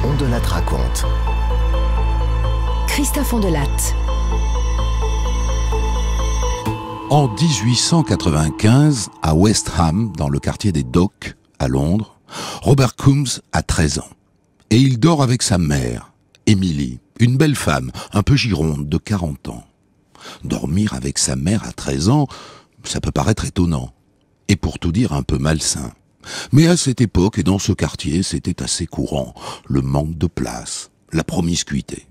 Ondelatte raconte. Christophe Ondelatte. En 1895, à West Ham, dans le quartier des Docks, à Londres, Robert Coombs a 13 ans. Et il dort avec sa mère, Emily, une belle femme, un peu gironde, de 40 ans. Dormir avec sa mère à 13 ans, ça peut paraître étonnant. Et pour tout dire, un peu malsain. Mais à cette époque et dans ce quartier, c'était assez courant. Le manque de place, la promiscuité.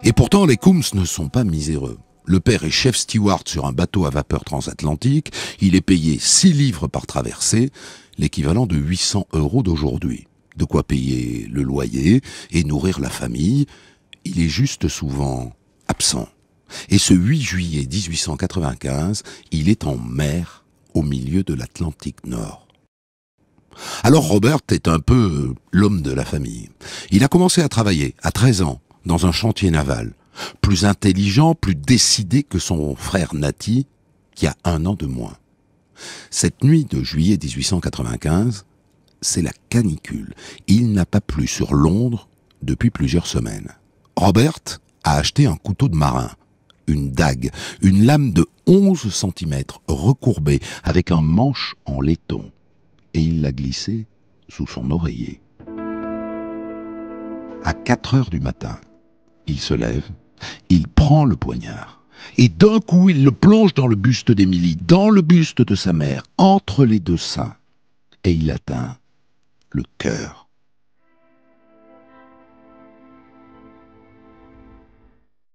Et pourtant, les Coombs ne sont pas miséreux. Le père est chef steward sur un bateau à vapeur transatlantique. Il est payé 6 livres par traversée, l'équivalent de 800 € d'aujourd'hui. De quoi payer le loyer et nourrir la famille. Il est juste souvent absent. Et ce 8 juillet 1895, il est en mer au milieu de l'Atlantique Nord. Alors Robert est un peu l'homme de la famille. Il a commencé à travailler à 13 ans dans un chantier naval. Plus intelligent, plus décidé que son frère Natty, qui a 1 an de moins. Cette nuit de juillet 1895, c'est la canicule. Il n'a pas plu sur Londres depuis plusieurs semaines. Robert a acheté un couteau de marin, une dague, une lame de 11 cm recourbée avec un manche en laiton. Et il l'a glissé sous son oreiller. À 4 heures du matin, il se lève, il prend le poignard, et d'un coup il le plonge dans le buste d'Émilie, dans le buste de sa mère, entre les deux seins, et il atteint le cœur.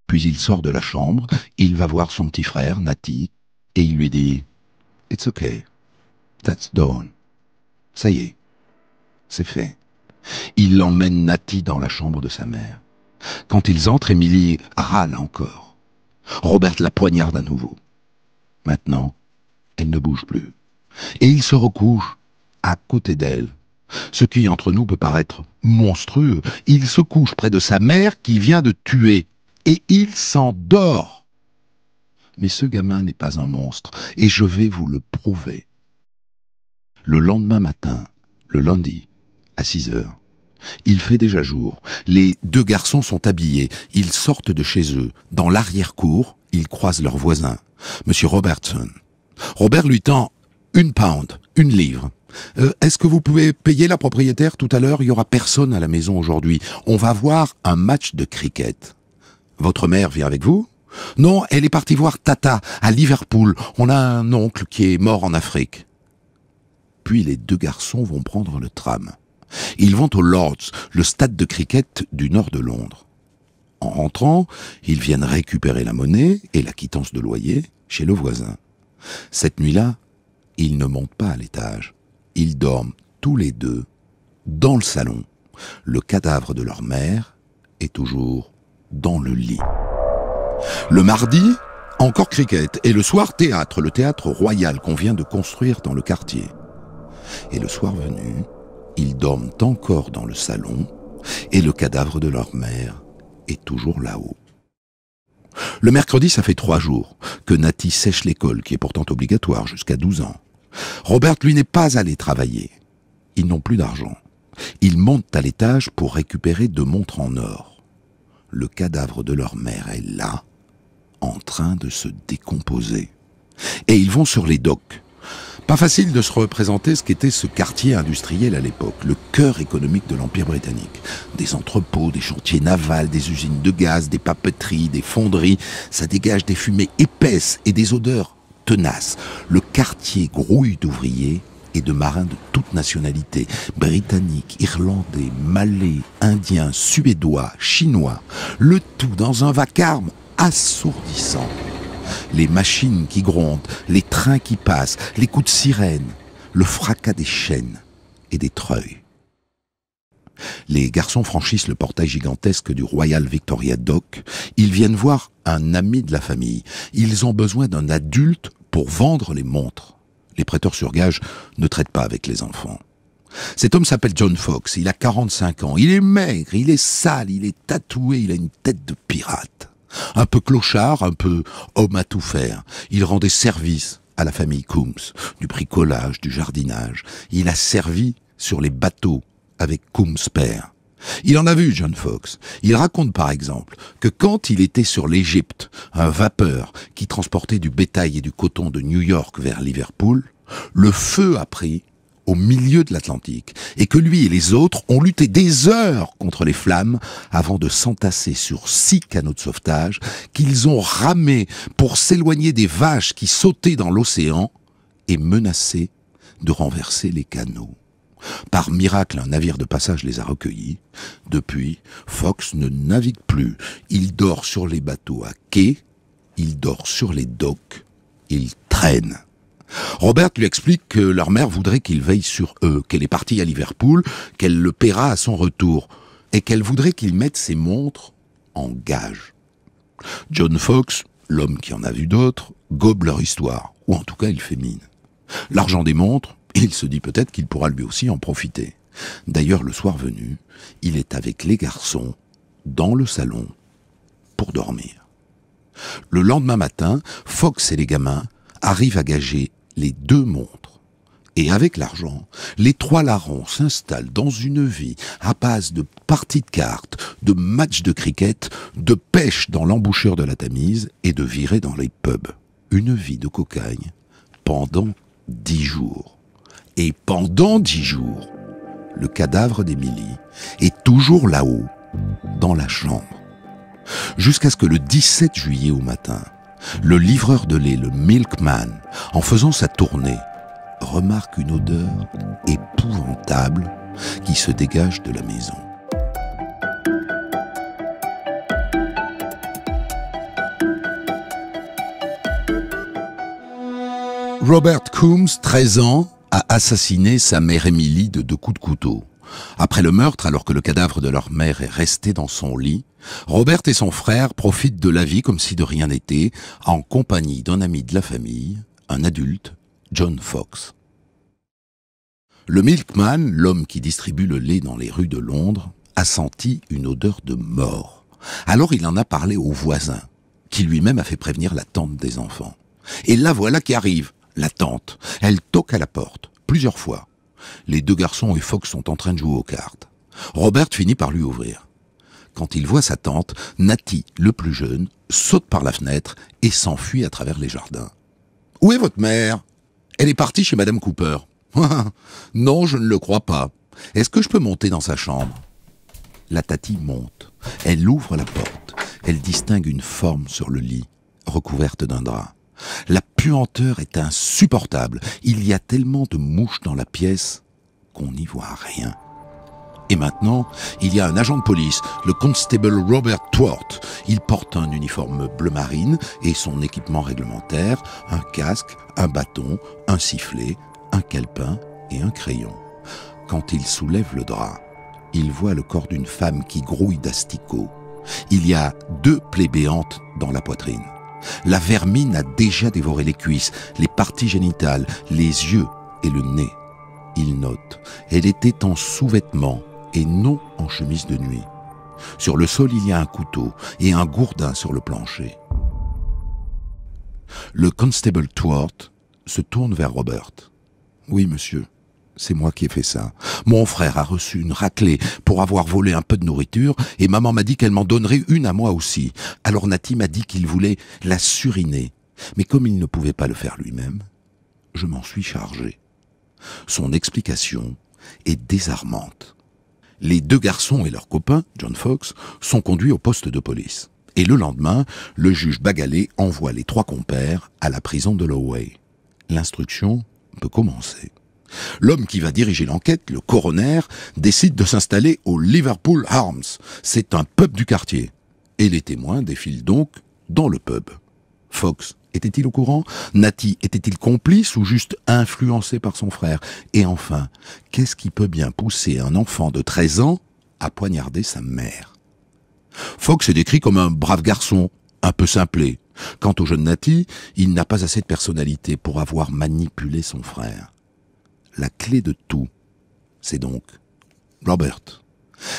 Puis il sort de la chambre, il va voir son petit frère, Natty, et il lui dit « It's okay, that's done. » Ça y est, c'est fait. Il emmène Natty dans la chambre de sa mère. Quand ils entrent, Émilie râle encore. Robert la poignarde à nouveau. Maintenant, elle ne bouge plus. Et il se recouche à côté d'elle. Ce qui, entre nous, peut paraître monstrueux. Il se couche près de sa mère qui vient de tuer. Et il s'endort. Mais ce gamin n'est pas un monstre. Et je vais vous le prouver. Le lendemain matin, le lundi, à 6 heures, il fait déjà jour. Les 2 garçons sont habillés. Ils sortent de chez eux. Dans l'arrière-cour, ils croisent leur voisin, Monsieur Robertson. Robert lui tend 1 pound, 1 livre. Est-ce que vous pouvez payer la propriétaire tout à l'heure? Il n'y aura personne à la maison aujourd'hui. On va voir un match de cricket. Votre mère vient avec vous? Non, elle est partie voir Tata à Liverpool. On a un oncle qui est mort en Afrique. Puis les 2 garçons vont prendre le tram. Ils vont au Lord's, le stade de cricket du nord de Londres. En rentrant, ils viennent récupérer la monnaie et la quittance de loyer chez le voisin. Cette nuit-là, ils ne montent pas à l'étage. Ils dorment tous les 2 dans le salon. Le cadavre de leur mère est toujours dans le lit. Le mardi, encore cricket. Et le soir, théâtre, le théâtre royal qu'on vient de construire dans le quartier. Et le soir venu, ils dorment encore dans le salon et le cadavre de leur mère est toujours là-haut. Le mercredi, ça fait 3 jours que Natty sèche l'école, qui est pourtant obligatoire jusqu'à 12 ans. Robert, lui, n'est pas allé travailler. Ils n'ont plus d'argent. Ils montent à l'étage pour récupérer 2 montres en or. Le cadavre de leur mère est là, en train de se décomposer. Et ils vont sur les docks. Pas facile de se représenter ce qu'était ce quartier industriel à l'époque, le cœur économique de l'Empire britannique. Des entrepôts, des chantiers navals, des usines de gaz, des papeteries, des fonderies. Ça dégage des fumées épaisses et des odeurs tenaces. Le quartier grouille d'ouvriers et de marins de toute nationalité. Britanniques, irlandais, malais, indiens, suédois, chinois. Le tout dans un vacarme assourdissant. Les machines qui grondent, les trains qui passent, les coups de sirène, le fracas des chaînes et des treuils. Les garçons franchissent le portail gigantesque du Royal Victoria Dock. Ils viennent voir un ami de la famille. Ils ont besoin d'un adulte pour vendre les montres. Les prêteurs sur gage ne traitent pas avec les enfants. Cet homme s'appelle John Fox, il a 45 ans. Il est maigre, il est sale, il est tatoué, il a une tête de pirate. Un peu clochard, un peu homme à tout faire. Il rend des services à la famille Coombs, du bricolage, du jardinage. Il a servi sur les bateaux avec Coombs père. Il en a vu, John Fox. Il raconte par exemple que quand il était sur l'Égypte, un vapeur qui transportait du bétail et du coton de New York vers Liverpool, le feu a pris au milieu de l'Atlantique et que lui et les autres ont lutté des heures contre les flammes avant de s'entasser sur 6 canots de sauvetage qu'ils ont ramés pour s'éloigner des vaches qui sautaient dans l'océan et menaçaient de renverser les canots. Par miracle, un navire de passage les a recueillis. Depuis, Fox ne navigue plus. Il dort sur les bateaux à quai, il dort sur les docks, il traîne. Robert lui explique que leur mère voudrait qu'il veille sur eux, qu'elle est partie à Liverpool, qu'elle le paiera à son retour, et qu'elle voudrait qu'il mette ses montres en gage. John Fox, l'homme qui en a vu d'autres, gobe leur histoire, ou en tout cas il fait mine. L'argent des montres, il se dit peut-être qu'il pourra lui aussi en profiter. D'ailleurs, le soir venu, il est avec les garçons dans le salon pour dormir. Le lendemain matin, Fox et les gamins arrivent à gager les 2 montres. Et avec l'argent, les 3 larrons s'installent dans une vie à base de parties de cartes, de matchs de cricket, de pêche dans l'embouchure de la Tamise et de virer dans les pubs. Une vie de cocagne pendant 10 jours. Et pendant 10 jours, le cadavre d'Emily est toujours là-haut, dans la chambre. Jusqu'à ce que le 17 juillet au matin, le livreur de lait, le milkman, en faisant sa tournée, remarque une odeur épouvantable qui se dégage de la maison. Robert Coombs, 13 ans, a assassiné sa mère Emily de 2 coups de couteau. Après le meurtre, alors que le cadavre de leur mère est resté dans son lit, Robert et son frère profitent de la vie comme si de rien n'était, en compagnie d'un ami de la famille, un adulte, John Fox. Le milkman, l'homme qui distribue le lait dans les rues de Londres, a senti une odeur de mort. Alors il en a parlé au voisin, qui lui-même a fait prévenir la tante des enfants. Et la voilà qui arrive, la tante. Elle toque à la porte, plusieurs fois. Les 2 garçons et Fox sont en train de jouer aux cartes. Robert finit par lui ouvrir. Quand il voit sa tante, Natty, le plus jeune, saute par la fenêtre et s'enfuit à travers les jardins. « Où est votre mère ? Elle est partie chez Madame Cooper. »« Non, je ne le crois pas. Est-ce que je peux monter dans sa chambre ?» La Tati monte. Elle ouvre la porte. Elle distingue une forme sur le lit, recouverte d'un drap. La puanteur est insupportable. Il y a tellement de mouches dans la pièce qu'on n'y voit rien. Et maintenant, il y a un agent de police, le constable Robert Thwart. Il porte un uniforme bleu marine et son équipement réglementaire, un casque, un bâton, un sifflet, un calepin et un crayon. Quand il soulève le drap, il voit le corps d'une femme qui grouille d'asticots. Il y a 2 plaies béantes dans la poitrine. La vermine a déjà dévoré les cuisses, les parties génitales, les yeux et le nez. Il note, elle était en sous-vêtements et non en chemise de nuit. Sur le sol, il y a un couteau et un gourdin sur le plancher. Le constable Thwart se tourne vers Robert. « Oui, monsieur, c'est moi qui ai fait ça. Mon frère a reçu une raclée pour avoir volé un peu de nourriture et maman m'a dit qu'elle m'en donnerait une à moi aussi. Alors Natty m'a dit qu'il voulait la suriner. Mais comme il ne pouvait pas le faire lui-même, je m'en suis chargé. » Son explication est désarmante. Les 2 garçons et leur copain, John Fox, sont conduits au poste de police. Et le lendemain, le juge Bagalé envoie les 3 compères à la prison de Lowey. L'instruction peut commencer. L'homme qui va diriger l'enquête, le coroner, décide de s'installer au Liverpool Arms. C'est un pub du quartier. Et les témoins défilent donc dans le pub. Fox était-il au courant ? Natty était-il complice ou juste influencé par son frère ? Et enfin, qu'est-ce qui peut bien pousser un enfant de 13 ans à poignarder sa mère ? Fox est décrit comme un brave garçon, un peu simplé. Quant au jeune Natty, il n'a pas assez de personnalité pour avoir manipulé son frère. La clé de tout, c'est donc Robert.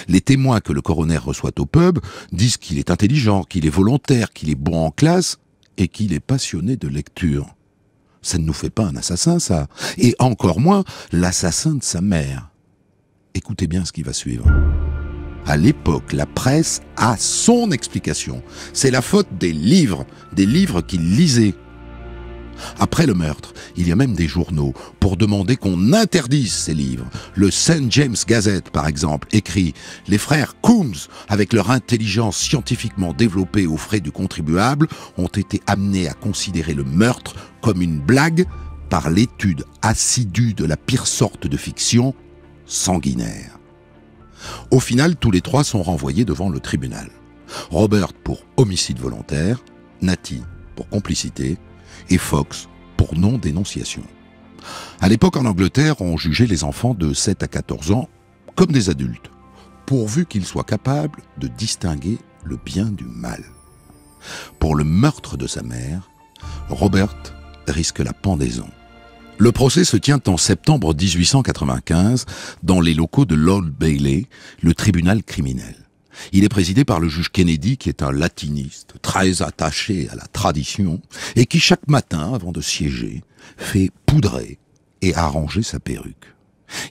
Les témoins que le coroner reçoit au pub disent qu'il est intelligent, qu'il est volontaire, qu'il est bon en classe et qu'il est passionné de lecture. Ça ne nous fait pas un assassin, ça. Et encore moins l'assassin de sa mère. Écoutez bien ce qui va suivre. À l'époque, la presse a son explication. C'est la faute des livres qu'il lisait. Après le meurtre, il y a même des journaux pour demander qu'on interdise ces livres. Le St. James Gazette, par exemple, écrit « Les frères Coombs, avec leur intelligence scientifiquement développée aux frais du contribuable, ont été amenés à considérer le meurtre comme une blague par l'étude assidue de la pire sorte de fiction, sanguinaire. » Au final, tous les trois sont renvoyés devant le tribunal. Robert pour homicide volontaire, Natty pour complicité, et Fox pour non-dénonciation. À l'époque, en Angleterre, on jugeait les enfants de 7 à 14 ans comme des adultes, pourvu qu'ils soient capables de distinguer le bien du mal. Pour le meurtre de sa mère, Robert risque la pendaison. Le procès se tient en septembre 1895 dans les locaux de l'Old Bailey, le tribunal criminel. Il est présidé par le juge Kennedy, qui est un latiniste très attaché à la tradition et qui, chaque matin, avant de siéger, fait poudrer et arranger sa perruque.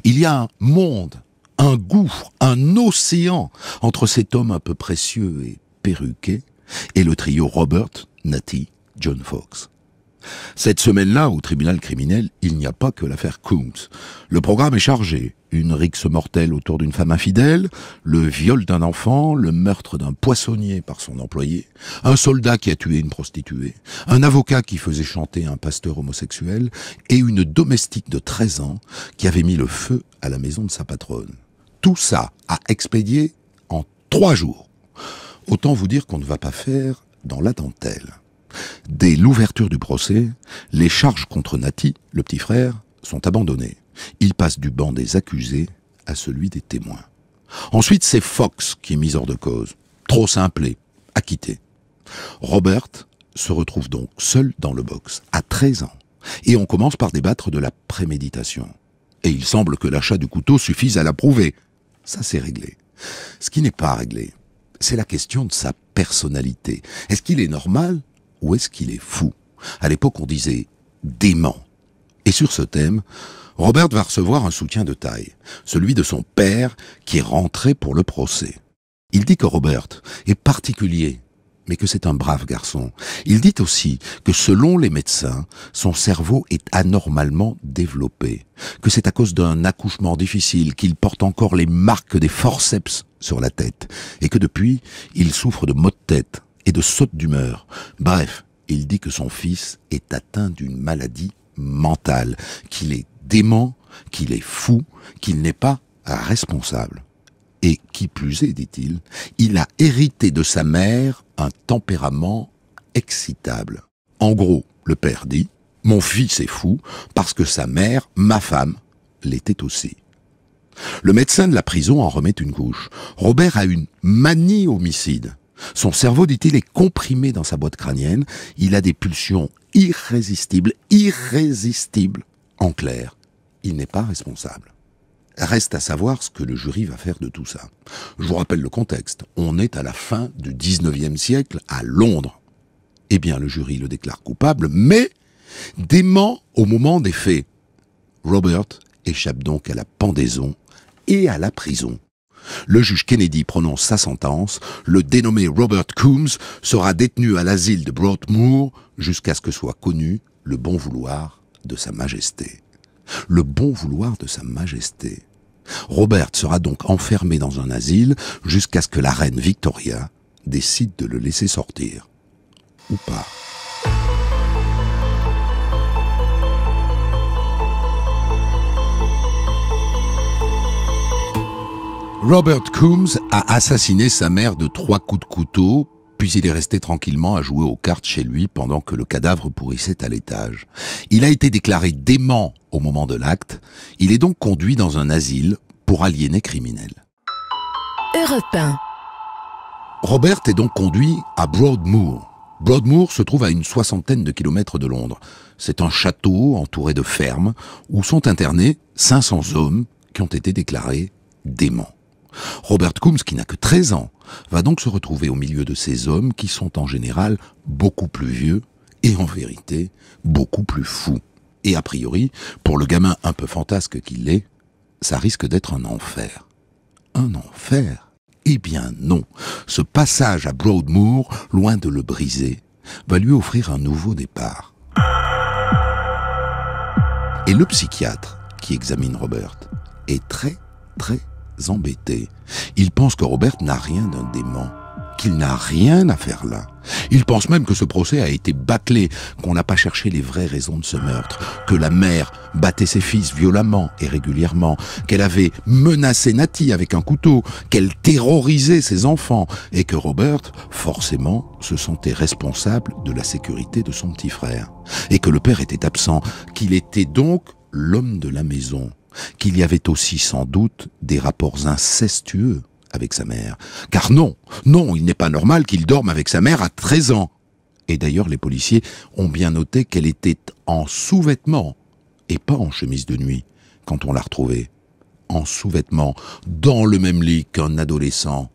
Il y a un monde, un gouffre, un océan entre cet homme un peu précieux et perruqué et le trio Robert, Natty, John Fox. Cette semaine-là, au tribunal criminel, il n'y a pas que l'affaire Coombs. Le programme est chargé. Une rixe mortelle autour d'une femme infidèle, le viol d'un enfant, le meurtre d'un poissonnier par son employé, un soldat qui a tué une prostituée, un avocat qui faisait chanter un pasteur homosexuel et une domestique de 13 ans qui avait mis le feu à la maison de sa patronne. Tout ça à expédier en 3 jours. Autant vous dire qu'on ne va pas faire dans la dentelle. Dès l'ouverture du procès, les charges contre Natty, le petit frère, sont abandonnées. Il passe du banc des accusés à celui des témoins. Ensuite, c'est Fox qui est mis hors de cause. Trop simplé, acquitté. Robert se retrouve donc seul dans le box, à 13 ans. Et on commence par débattre de la préméditation. Et il semble que l'achat du couteau suffise à l'approuver. Ça, c'est réglé. Ce qui n'est pas réglé, c'est la question de sa personnalité. Est-ce qu'il est normal ou est-ce qu'il est fou? À l'époque, on disait dément. Et sur ce thème, Robert va recevoir un soutien de taille, celui de son père qui est rentré pour le procès. Il dit que Robert est particulier, mais que c'est un brave garçon. Il dit aussi que selon les médecins, son cerveau est anormalement développé, que c'est à cause d'un accouchement difficile qu'il porte encore les marques des forceps sur la tête, et que depuis, il souffre de maux de tête et de sautes d'humeur. Bref, il dit que son fils est atteint d'une maladie mentale, qu'il est dément, qu'il est fou, qu'il n'est pas responsable. Et qui plus est, dit-il, il a hérité de sa mère un tempérament excitable. En gros, le père dit « Mon fils est fou parce que sa mère, ma femme, l'était aussi ». Le médecin de la prison en remet une couche. Robert a une manie homicide. Son cerveau, dit-il, est comprimé dans sa boîte crânienne. Il a des pulsions irrésistibles. En clair, il n'est pas responsable. Reste à savoir ce que le jury va faire de tout ça. Je vous rappelle le contexte. On est à la fin du 19e siècle, à Londres. Eh bien, le jury le déclare coupable, mais dément au moment des faits. Robert échappe donc à la pendaison et à la prison. Le juge Kennedy prononce sa sentence. Le dénommé Robert Coombs sera détenu à l'asile de Broadmoor jusqu'à ce que soit connu le bon vouloir de Sa Majesté. Le bon vouloir de Sa Majesté. Robert sera donc enfermé dans un asile jusqu'à ce que la reine Victoria décide de le laisser sortir. Ou pas. Robert Coombs a assassiné sa mère de 3 coups de couteau, puis il est resté tranquillement à jouer aux cartes chez lui pendant que le cadavre pourrissait à l'étage. Il a été déclaré dément au moment de l'acte. Il est donc conduit dans un asile pour aliénés criminels. Europe 1. Robert est donc conduit à Broadmoor. Broadmoor se trouve à une 60aine de kilomètres de Londres. C'est un château entouré de fermes où sont internés 500 hommes qui ont été déclarés déments. Robert Coombs, qui n'a que 13 ans, va donc se retrouver au milieu de ces hommes qui sont en général beaucoup plus vieux et en vérité, beaucoup plus fou. Et a priori, pour le gamin un peu fantasque qu'il est, ça risque d'être un enfer. Un enfer ? Eh bien non, ce passage à Broadmoor, loin de le briser, va lui offrir un nouveau départ. Et le psychiatre qui examine Robert est très embêté. Il pense que Robert n'a rien d'un dément, qu'il n'a rien à faire là. Il pense même que ce procès a été bâclé, qu'on n'a pas cherché les vraies raisons de ce meurtre, que la mère battait ses fils violemment et régulièrement, qu'elle avait menacé Natty avec un couteau, qu'elle terrorisait ses enfants, et que Robert, forcément, se sentait responsable de la sécurité de son petit frère, et que le père était absent, qu'il était donc l'homme de la maison, qu'il y avait aussi sans doute des rapports incestueux avec sa mère. Car non, il n'est pas normal qu'il dorme avec sa mère à 13 ans. Et d'ailleurs, les policiers ont bien noté qu'elle était en sous-vêtements, et pas en chemise de nuit, quand on l'a retrouvée. En sous-vêtements, dans le même lit qu'un adolescent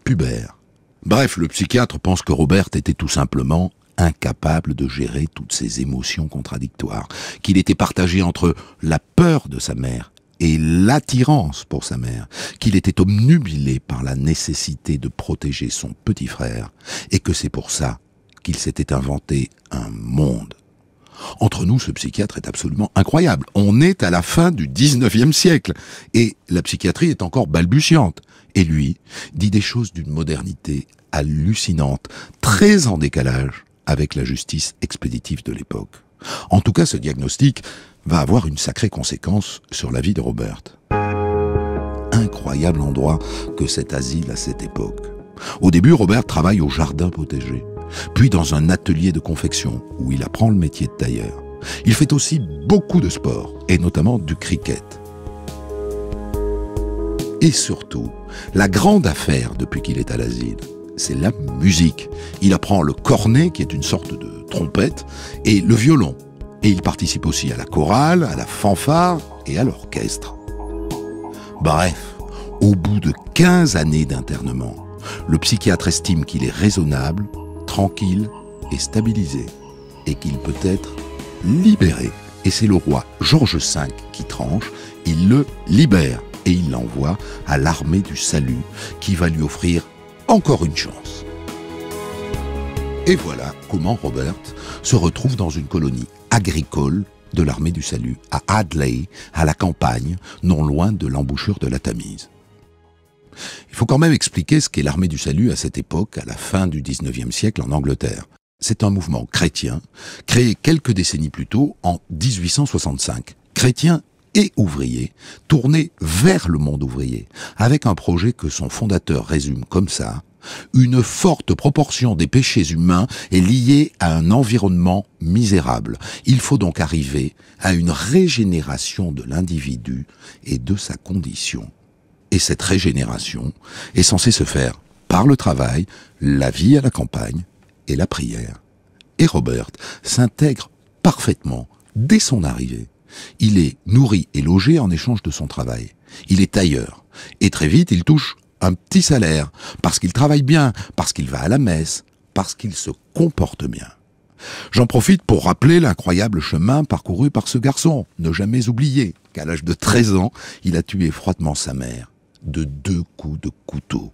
pubère. Bref, le psychiatre pense que Robert était tout simplement incapable de gérer toutes ces émotions contradictoires, qu'il était partagé entre la peur de sa mère et l'attirance pour sa mère, qu'il était obnubilé par la nécessité de protéger son petit frère, et que c'est pour ça qu'il s'était inventé un monde. Entre nous, ce psychiatre est absolument incroyable. On est à la fin du 19e siècle, et la psychiatrie est encore balbutiante. Et lui dit des choses d'une modernité hallucinante, très en décalage avec la justice expéditive de l'époque. En tout cas, ce diagnostic va avoir une sacrée conséquence sur la vie de Robert. Incroyable endroit que cet asile à cette époque. Au début, Robert travaille au jardin potager, puis dans un atelier de confection où il apprend le métier de tailleur. Il fait aussi beaucoup de sport, et notamment du cricket. Et surtout, la grande affaire depuis qu'il est à l'asile, c'est la musique. Il apprend le cornet, qui est une sorte de trompette, et le violon. Et il participe aussi à la chorale, à la fanfare et à l'orchestre. Bref, au bout de 15 années d'internement, le psychiatre estime qu'il est raisonnable, tranquille et stabilisé, et qu'il peut être libéré. Et c'est le roi George V qui tranche, il le libère, et il l'envoie à l'armée du salut, qui va lui offrir encore une chance. Et voilà comment Robert se retrouve dans une colonie agricole de l'armée du salut, à Hadley, à la campagne, non loin de l'embouchure de la Tamise. Il faut quand même expliquer ce qu'est l'armée du salut à cette époque, à la fin du 19e siècle en Angleterre. C'est un mouvement chrétien, créé quelques décennies plus tôt, en 1865. Chrétien et ouvrier, tourné vers le monde ouvrier, avec un projet que son fondateur résume comme ça: une forte proportion des péchés humains est liée à un environnement misérable. Il faut donc arriver à une régénération de l'individu et de sa condition. Et cette régénération est censée se faire par le travail, la vie à la campagne et la prière. Et Robert s'intègre parfaitement dès son arrivée. Il est nourri et logé en échange de son travail. Il est tailleur. Et très vite, il touche un petit salaire, parce qu'il travaille bien, parce qu'il va à la messe, parce qu'il se comporte bien. J'en profite pour rappeler l'incroyable chemin parcouru par ce garçon. Ne jamais oublier qu'à l'âge de 13 ans, il a tué froidement sa mère de 2 coups de couteau.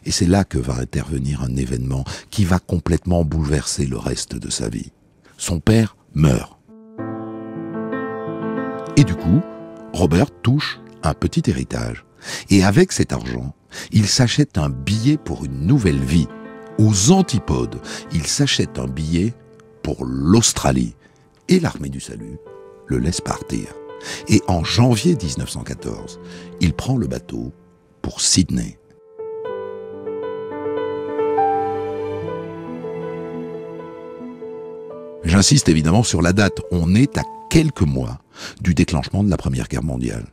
Et c'est là que va intervenir un événement qui va complètement bouleverser le reste de sa vie. Son père meurt. Et du coup, Robert touche un petit héritage. Et avec cet argent, il s'achète un billet pour une nouvelle vie. Aux antipodes, il s'achète un billet pour l'Australie. Et l'armée du salut le laisse partir. Et en janvier 1914, il prend le bateau pour Sydney. J'insiste évidemment sur la date. On est à quelques mois du déclenchement de la Première Guerre mondiale.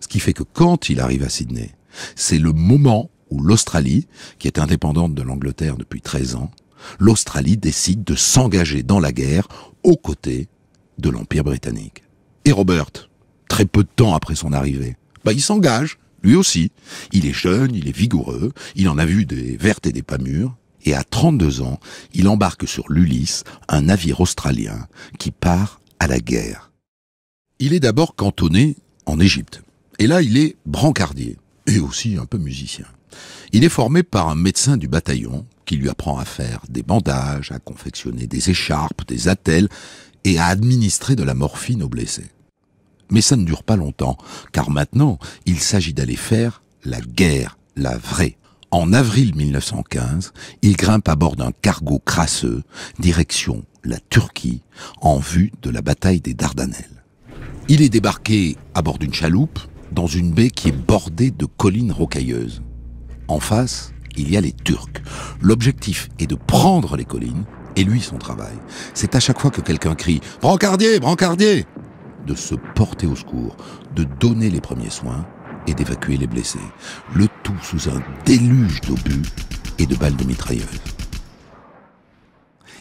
Ce qui fait que quand il arrive à Sydney, c'est le moment où l'Australie, qui est indépendante de l'Angleterre depuis 13 ans, l'Australie décide de s'engager dans la guerre aux côtés de l'Empire britannique. Et Robert, très peu de temps après son arrivée, il s'engage, lui aussi. Il est jeune, il est vigoureux, il en a vu des vertes et des pas mûres, Et à 32 ans, il embarque sur l'Ulysse, un navire australien qui part à la guerre. Il est d'abord cantonné en Égypte. Et là, il est brancardier et aussi un peu musicien. Il est formé par un médecin du bataillon qui lui apprend à faire des bandages, à confectionner des écharpes, des attelles et à administrer de la morphine aux blessés. Mais ça ne dure pas longtemps, car maintenant, il s'agit d'aller faire la guerre, la vraie. En avril 1915, il grimpe à bord d'un cargo crasseux, direction la Turquie, en vue de la bataille des Dardanelles. Il est débarqué à bord d'une chaloupe, dans une baie qui est bordée de collines rocailleuses. En face, il y a les Turcs. L'objectif est de prendre les collines, et lui, son travail, c'est à chaque fois que quelqu'un crie « Brancardier, brancardier !» de se porter au secours, de donner les premiers soins et d'évacuer les blessés. Le tout sous un déluge d'obus et de balles de mitrailleuses.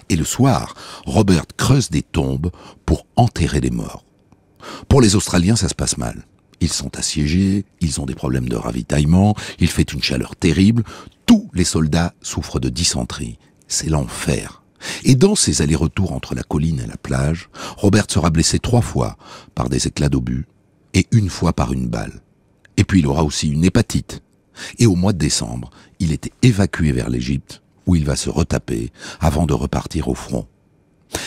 Et le soir, Robert creuse des tombes pour enterrer les morts. Pour les Australiens, ça se passe mal. Ils sont assiégés, ils ont des problèmes de ravitaillement, il fait une chaleur terrible. Tous les soldats souffrent de dysenterie. C'est l'enfer. Et dans ces allers-retours entre la colline et la plage, Robert sera blessé 3 fois par des éclats d'obus et 1 fois par une balle. Et puis il aura aussi une hépatite. Et au mois de décembre, il était évacué vers l'Égypte, où il va se retaper avant de repartir au front.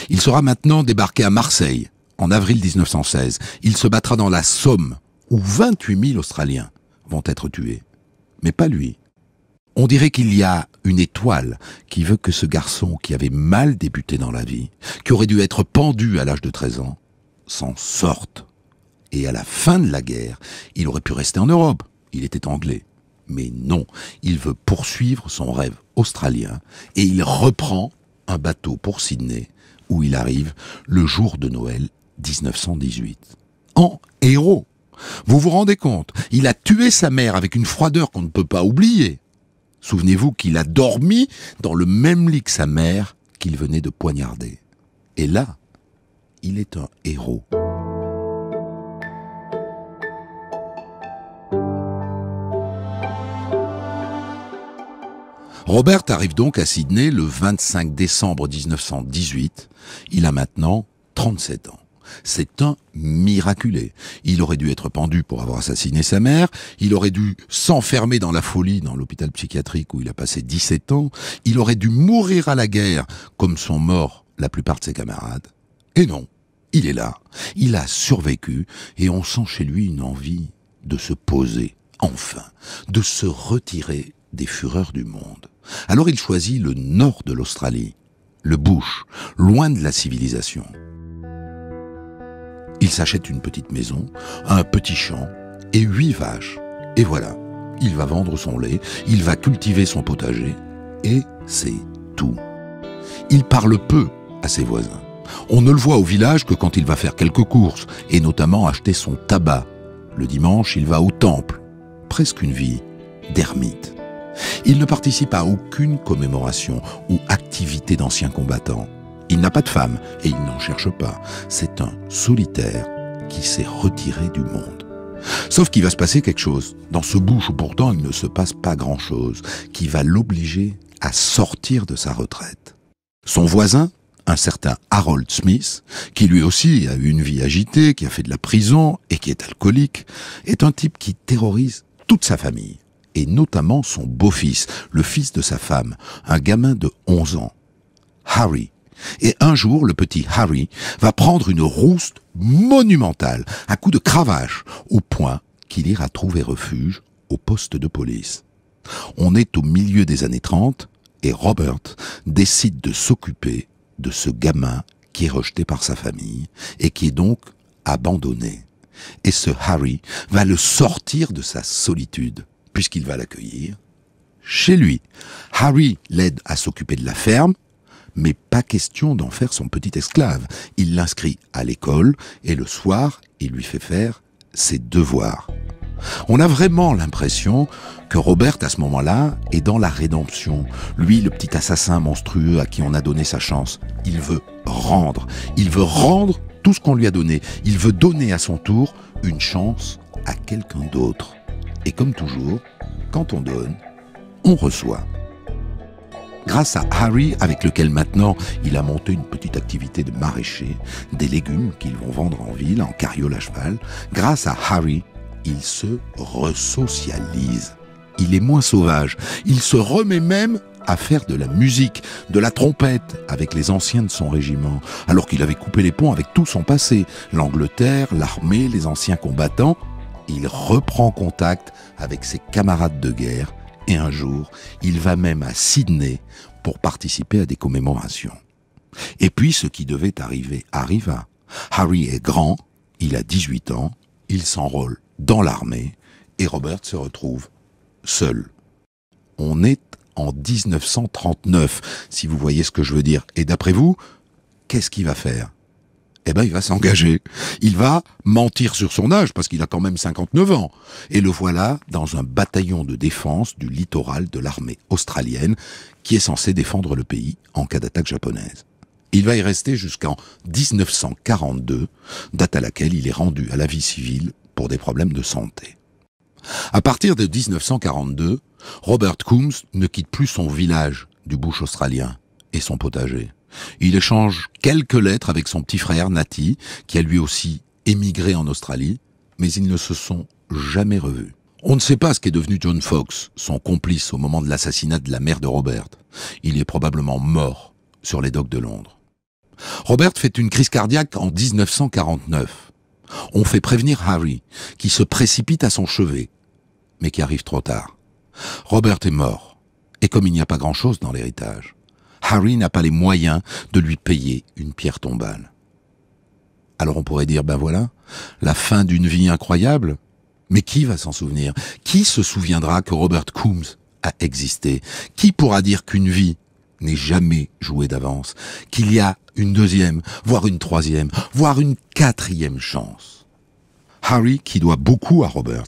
Il sera maintenant débarqué à Marseille, en avril 1916. Il se battra dans la Somme, où 28 000 Australiens vont être tués. Mais pas lui. On dirait qu'il y a une étoile qui veut que ce garçon qui avait mal débuté dans la vie, qui aurait dû être pendu à l'âge de 13 ans, s'en sorte. Et à la fin de la guerre, il aurait pu rester en Europe. Il était anglais. Mais non, il veut poursuivre son rêve australien et il reprend un bateau pour Sydney, où il arrive le jour de Noël 1918. En héros. Vous vous rendez compte? Il a tué sa mère avec une froideur qu'on ne peut pas oublier. Souvenez-vous qu'il a dormi dans le même lit que sa mère qu'il venait de poignarder. Et là, il est un héros. Robert arrive donc à Sydney le 25 décembre 1918. Il a maintenant 37 ans. C'est un miraculé. Il aurait dû être pendu pour avoir assassiné sa mère. Il aurait dû s'enfermer dans la folie dans l'hôpital psychiatrique où il a passé 17 ans. Il aurait dû mourir à la guerre comme sont morts la plupart de ses camarades. Et non, il est là. Il a survécu et on sent chez lui une envie de se poser, enfin, de se retirer des fureurs du monde. Alors il choisit le nord de l'Australie, le bush, loin de la civilisation. Il s'achète une petite maison, un petit champ et 8 vaches. Et voilà, il va vendre son lait, il va cultiver son potager et c'est tout. Il parle peu à ses voisins. On ne le voit au village que quand il va faire quelques courses et notamment acheter son tabac. Le dimanche, il va au temple. Presque une vie d'ermite. Il ne participe à aucune commémoration ou activité d'anciens combattants. Il n'a pas de femme et il n'en cherche pas. C'est un solitaire qui s'est retiré du monde. Sauf qu'il va se passer quelque chose, dans ce bush où pourtant il ne se passe pas grand-chose, qui va l'obliger à sortir de sa retraite. Son voisin, un certain Harold Smith, qui lui aussi a eu une vie agitée, qui a fait de la prison et qui est alcoolique, est un type qui terrorise toute sa famille. Et notamment son beau-fils, le fils de sa femme, un gamin de 11 ans, Harry. Et un jour, le petit Harry va prendre une rouste monumentale, à coups de cravache, au point qu'il ira trouver refuge au poste de police. On est au milieu des années 30 et Robert décide de s'occuper de ce gamin qui est rejeté par sa famille et qui est donc abandonné. Et ce Harry va le sortir de sa solitude, puisqu'il va l'accueillir chez lui. Harry l'aide à s'occuper de la ferme, mais pas question d'en faire son petit esclave. Il l'inscrit à l'école et le soir, il lui fait faire ses devoirs. On a vraiment l'impression que Robert, à ce moment-là, est dans la rédemption. Lui, le petit assassin monstrueux à qui on a donné sa chance, il veut rendre. Il veut rendre tout ce qu'on lui a donné. Il veut donner à son tour une chance à quelqu'un d'autre. Et comme toujours, quand on donne, on reçoit. Grâce à Harry, avec lequel maintenant il a monté une petite activité de maraîcher, des légumes qu'ils vont vendre en ville, en carriole à cheval, grâce à Harry, il se resocialise. Il est moins sauvage. Il se remet même à faire de la musique, de la trompette avec les anciens de son régiment, alors qu'il avait coupé les ponts avec tout son passé, l'Angleterre, l'armée, les anciens combattants. Il reprend contact avec ses camarades de guerre et un jour, il va même à Sydney pour participer à des commémorations. Et puis, ce qui devait arriver arriva. Harry est grand, il a 18 ans, il s'enrôle dans l'armée et Robert se retrouve seul. On est en 1939, si vous voyez ce que je veux dire. Et d'après vous, qu'est-ce qu'il va faire ? Eh ben, il va s'engager. Il va mentir sur son âge, parce qu'il a quand même 59 ans. Et le voilà dans un bataillon de défense du littoral de l'armée australienne, qui est censé défendre le pays en cas d'attaque japonaise. Il va y rester jusqu'en 1942, date à laquelle il est rendu à la vie civile pour des problèmes de santé. À partir de 1942, Robert Coombs ne quitte plus son village du bush australien et son potager. Il échange quelques lettres avec son petit frère Natty, qui a lui aussi émigré en Australie, mais ils ne se sont jamais revus. On ne sait pas ce qu'est devenu John Fox, son complice au moment de l'assassinat de la mère de Robert. Il est probablement mort sur les docks de Londres. Robert fait une crise cardiaque en 1949. On fait prévenir Harry, qui se précipite à son chevet, mais qui arrive trop tard. Robert est mort, et comme il n'y a pas grand-chose dans l'héritage, Harry n'a pas les moyens de lui payer une pierre tombale. Alors on pourrait dire, ben voilà, la fin d'une vie incroyable. Mais qui va s'en souvenir ? Qui se souviendra que Robert Coombs a existé ? Qui pourra dire qu'une vie n'est jamais jouée d'avance ? Qu'il y a une deuxième, voire une troisième, voire une quatrième chance ? Harry, qui doit beaucoup à Robert,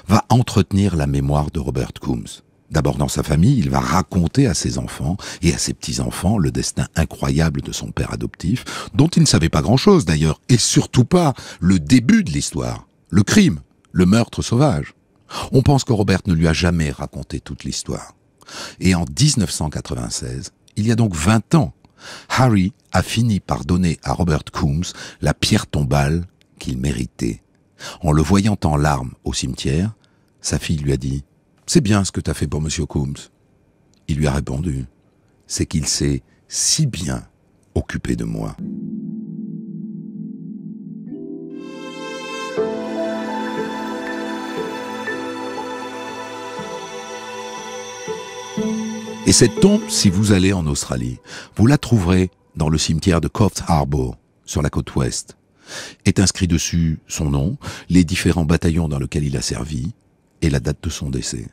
va entretenir la mémoire de Robert Coombs. D'abord dans sa famille, il va raconter à ses enfants et à ses petits-enfants le destin incroyable de son père adoptif, dont il ne savait pas grand-chose d'ailleurs, et surtout pas le début de l'histoire, le crime, le meurtre sauvage. On pense que Robert ne lui a jamais raconté toute l'histoire. Et en 1996, il y a donc 20 ans, Harry a fini par donner à Robert Coombs la pierre tombale qu'il méritait. En le voyant en larmes au cimetière, sa fille lui a dit « C'est bien ce que t'as fait pour Monsieur Coombs ». Il lui a répondu « C'est qu'il s'est si bien occupé de moi ». Et cette tombe, si vous allez en Australie, vous la trouverez dans le cimetière de Coffs Harbour, sur la côte ouest. Est inscrit dessus son nom, les différents bataillons dans lesquels il a servi, et la date de son décès.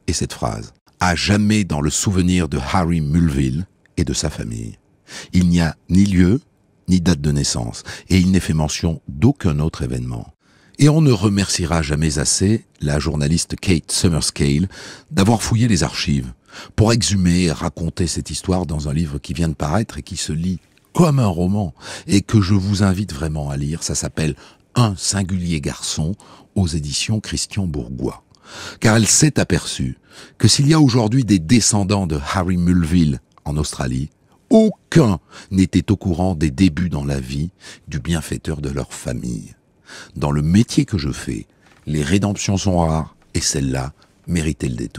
Et cette phrase, à jamais dans le souvenir de Harry Mulville et de sa famille. Il n'y a ni lieu, ni date de naissance, et il n'est fait mention d'aucun autre événement. Et on ne remerciera jamais assez la journaliste Kate Summerscale d'avoir fouillé les archives pour exhumer et raconter cette histoire dans un livre qui vient de paraître et qui se lit comme un roman et que je vous invite vraiment à lire. Ça s'appelle « Un singulier garçon » aux éditions Christian Bourgois. Car elle s'est aperçue que s'il y a aujourd'hui des descendants de Harry Mulville en Australie, aucun n'était au courant des débuts dans la vie du bienfaiteur de leur famille. Dans le métier que je fais, les rédemptions sont rares et celle-là méritait le détour.